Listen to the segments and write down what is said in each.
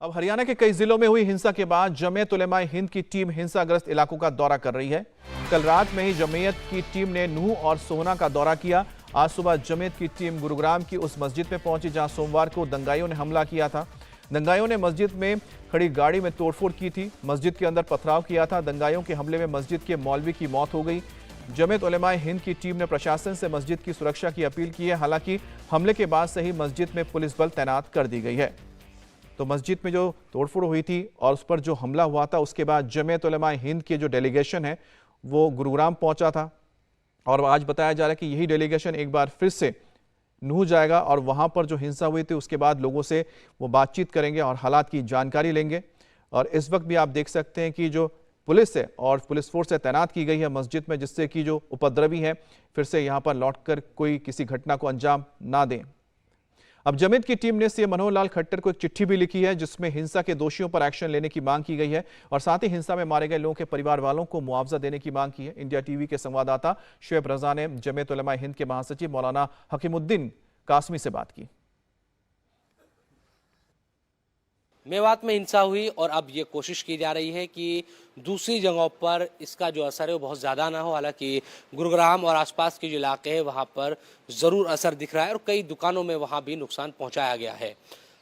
अब हरियाणा के कई जिलों में हुई हिंसा के बाद जमीयत उलेमा हिंद की टीम हिंसाग्रस्त इलाकों का दौरा कर रही है। कल रात में ही जमीयत की टीम ने नूह और सोहना का दौरा किया। आज सुबह जमीयत की टीम गुरुग्राम की उस मस्जिद में पहुंची जहां सोमवार को दंगाइयों ने हमला किया था। दंगाइयों ने मस्जिद में खड़ी गाड़ी में तोड़फोड़ की थी, मस्जिद के अंदर पथराव किया था। दंगाइयों के हमले में मस्जिद के मौलवी की मौत हो गई। जमीयत उलेमा हिंद की टीम ने प्रशासन से मस्जिद की सुरक्षा की अपील की है। हालांकि हमले के बाद से ही मस्जिद में पुलिस बल तैनात कर दी गई है। तो मस्जिद में जो तोड़फोड़ हुई थी और उस पर जो हमला हुआ था, उसके बाद जमीयत उलेमा हिंद की जो डेलीगेशन है वो गुरुग्राम पहुंचा था और आज बताया जा रहा है कि यही डेलीगेशन एक बार फिर से नूह जाएगा और वहां पर जो हिंसा हुई थी उसके बाद लोगों से वो बातचीत करेंगे और हालात की जानकारी लेंगे। और इस वक्त भी आप देख सकते हैं कि जो पुलिस है और पुलिस फोर्स है तैनात की गई है मस्जिद में, जिससे कि जो उपद्रवी है फिर से यहाँ पर लौटकर कोई किसी घटना को अंजाम ना दें। अब जमीयत की टीम ने सीएम मनोहर लाल खट्टर को एक चिट्ठी भी लिखी है जिसमें हिंसा के दोषियों पर एक्शन लेने की मांग की गई है और साथ ही हिंसा में मारे गए लोगों के परिवार वालों को मुआवजा देने की मांग की है। इंडिया टीवी के संवाददाता शुएब रजा ने जमीयत उलेमा हिंद के महासचिव मौलाना हकीमुद्दीन कासमी से बात की। मेवात में हिंसा हुई और अब ये कोशिश की जा रही है कि दूसरी जगहों पर इसका जो असर है वो बहुत ज़्यादा ना हो। हालांकि गुरुग्राम और आसपास के जो इलाके हैं वहाँ पर ज़रूर असर दिख रहा है और कई दुकानों में वहाँ भी नुकसान पहुँचाया गया है।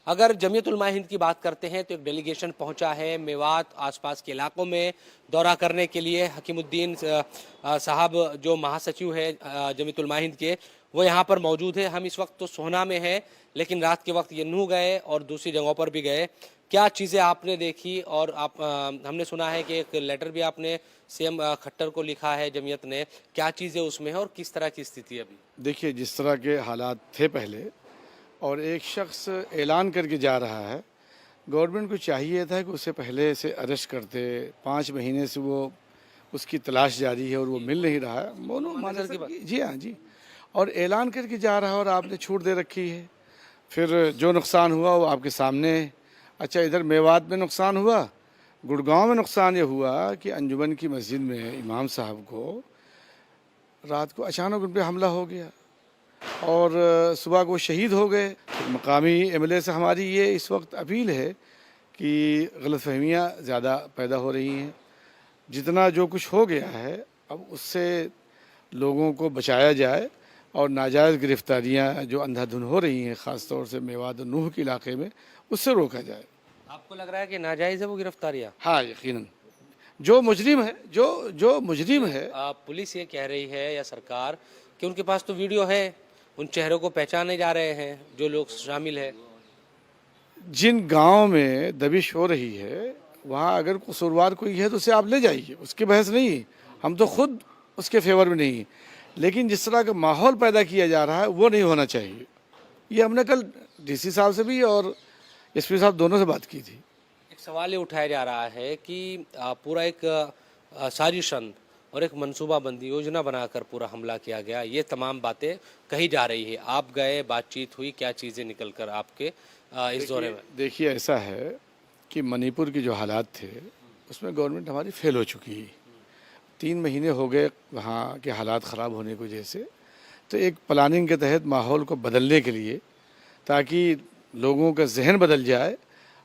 अगर जमीयत उलेमा हिंद की बात करते हैं तो एक डेलीगेशन पहुंचा है मेवात आसपास के इलाकों में दौरा करने के लिए। हकीमुद्दीन साहब जो महासचिव है जमीयत उलेमा हिंद के, वो यहाँ पर मौजूद है। हम इस वक्त तो सोहना में हैं, लेकिन रात के वक्त ये नूह गए और दूसरी जगहों पर भी गए। क्या चीज़ें आपने देखी और आप हमने सुना है कि एक लेटर भी आपने सीएम खट्टर को लिखा है जमीयत ने, क्या चीज़ें उसमें है और किस तरह की स्थिति है अभी? देखिए, जिस तरह के हालात थे पहले और एक शख्स ऐलान करके जा रहा है, गवर्नमेंट को चाहिए था कि उसे पहले से अरेस्ट करते। 5 महीने से वो उसकी तलाश जारी है और वो मिल नहीं रहा है। जी हाँ जी, और ऐलान करके जा रहा है और आपने छूट दे रखी है। फिर जो नुकसान हुआ वो आपके सामने है। अच्छा, इधर मेवात में नुकसान हुआ, गुड़गांव में नुकसान ये हुआ कि अंजुमन की मस्जिद में इमाम साहब को रात को अचानक उन पर हमला हो गया और सुबह को शहीद हो गए। मकामी एमएलए से हमारी ये इस वक्त अपील है कि गलतफहमियाँ ज़्यादा पैदा हो रही हैं। जितना जो कुछ हो गया है अब उससे लोगों को बचाया जाए और नाजायज़ गिरफ्तारियाँ जो अंधाधुन हो रही हैं ख़ास तौर से मेवात और नूह के इलाके में, उससे रोका जाए। आपको लग रहा है कि नाजायज़ है वो गिरफ्तारियाँ? हाँ, यकीनन जो मुजरिम है जो मुजरिम है। पुलिस ये कह रही है या सरकार कि उनके पास तो वीडियो है, उन चेहरों को पहचाने जा रहे हैं जो लोग शामिल है। जिन गांव में दबिश हो रही है वहाँ अगर कसूरवार कोई है तो उसे आप ले जाइए, उसकी बहस नहीं, हम तो खुद उसके फेवर में नहीं। लेकिन जिस तरह का माहौल पैदा किया जा रहा है वो नहीं होना चाहिए। ये हमने कल डीसी साहब से भी और एसपी साहब दोनों से बात की थी। एक सवाल ये उठाया जा रहा है कि पूरा एक साजिशन और एक मनसूबाबंदी योजना बनाकर पूरा हमला किया गया, ये तमाम बातें कही जा रही है। आप गए, बातचीत हुई, क्या चीज़ें निकल कर आपके इस दौरे में? देखिए, ऐसा है कि मणिपुर के जो हालात थे उसमें गवर्नमेंट हमारी फेल हो चुकी है। 3 महीने हो गए वहाँ के हालात ख़राब होने की वजह से। तो एक प्लानिंग के तहत माहौल को बदलने के लिए, ताकि लोगों का जहन बदल जाए,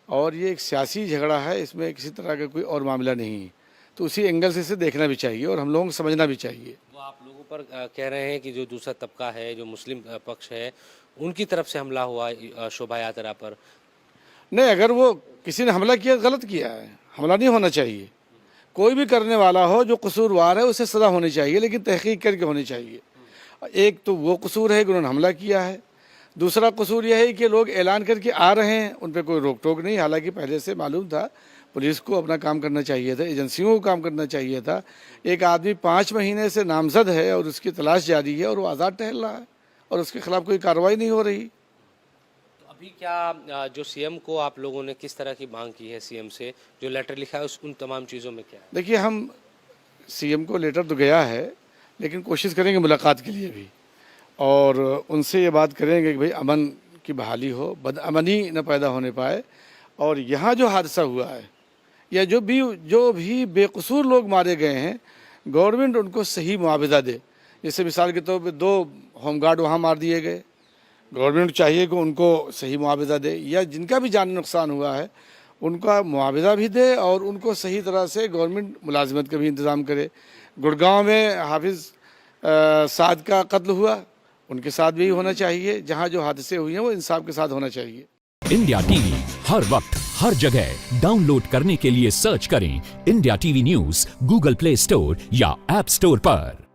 और ये एक सियासी झगड़ा है, इसमें किसी तरह का कोई और मामला नहीं है, तो उसी एंगल से इसे देखना भी चाहिए और हम लोगों को समझना भी चाहिए। वो आप लोगों पर कह रहे हैं कि जो दूसरा तबका है, जो मुस्लिम पक्ष है, उनकी तरफ से हमला हुआ शोभा यात्रा पर। नहीं, अगर वो किसी ने हमला किया, गलत किया है, हमला नहीं होना चाहिए। कोई भी करने वाला हो जो कसूरवार है उसे सज़ा होनी चाहिए, लेकिन तहकीक करके होनी चाहिए। एक तो वो कसूर है कि उन्होंने हमला किया है, दूसरा कसूर यह है कि लोग ऐलान करके आ रहे हैं, उन पर कोई रोक टोक नहीं। हालांकि पहले से मालूम था, पुलिस को अपना काम करना चाहिए था, एजेंसियों को काम करना चाहिए था। एक आदमी 5 महीने से नामजद है और उसकी तलाश जारी है और वो आज़ाद टहल रहा है और उसके खिलाफ कोई कार्रवाई नहीं हो रही। तो अभी क्या जो सीएम को आप लोगों ने किस तरह की मांग की है सीएम से, जो लेटर लिखा है उन तमाम चीज़ों में क्या है? देखिए, हम सीएम को लेटर तो गया है, लेकिन कोशिश करेंगे मुलाकात के लिए भी, और उनसे ये बात करेंगे कि भाई अमन की बहाली हो, बदअमनी न पैदा होने पाए। और यहाँ जो हादसा हुआ है या जो भी बेकसूर लोग मारे गए हैं, गवर्नमेंट उनको सही मुआवजा दे। जैसे मिसाल के तौर पे 2 होमगार्ड वहाँ मार दिए गए, गवर्नमेंट चाहिए कि उनको सही मुआवजा दे, या जिनका भी जान नुकसान हुआ है उनका मुआवजा भी दे और उनको सही तरह से गवर्नमेंट मुलाजिमत का भी इंतज़ाम करे। गुड़गांव में हाफिज़ साद का कत्ल हुआ, उनके साथ भी होना चाहिए। जहाँ जो हादसे हुए हैं वो इंसाफ के साथ होना चाहिए। इंडिया टीवी हर वक्त हर जगह डाउनलोड करने के लिए सर्च करें India TV news Google play store या ऐप स्टोर पर।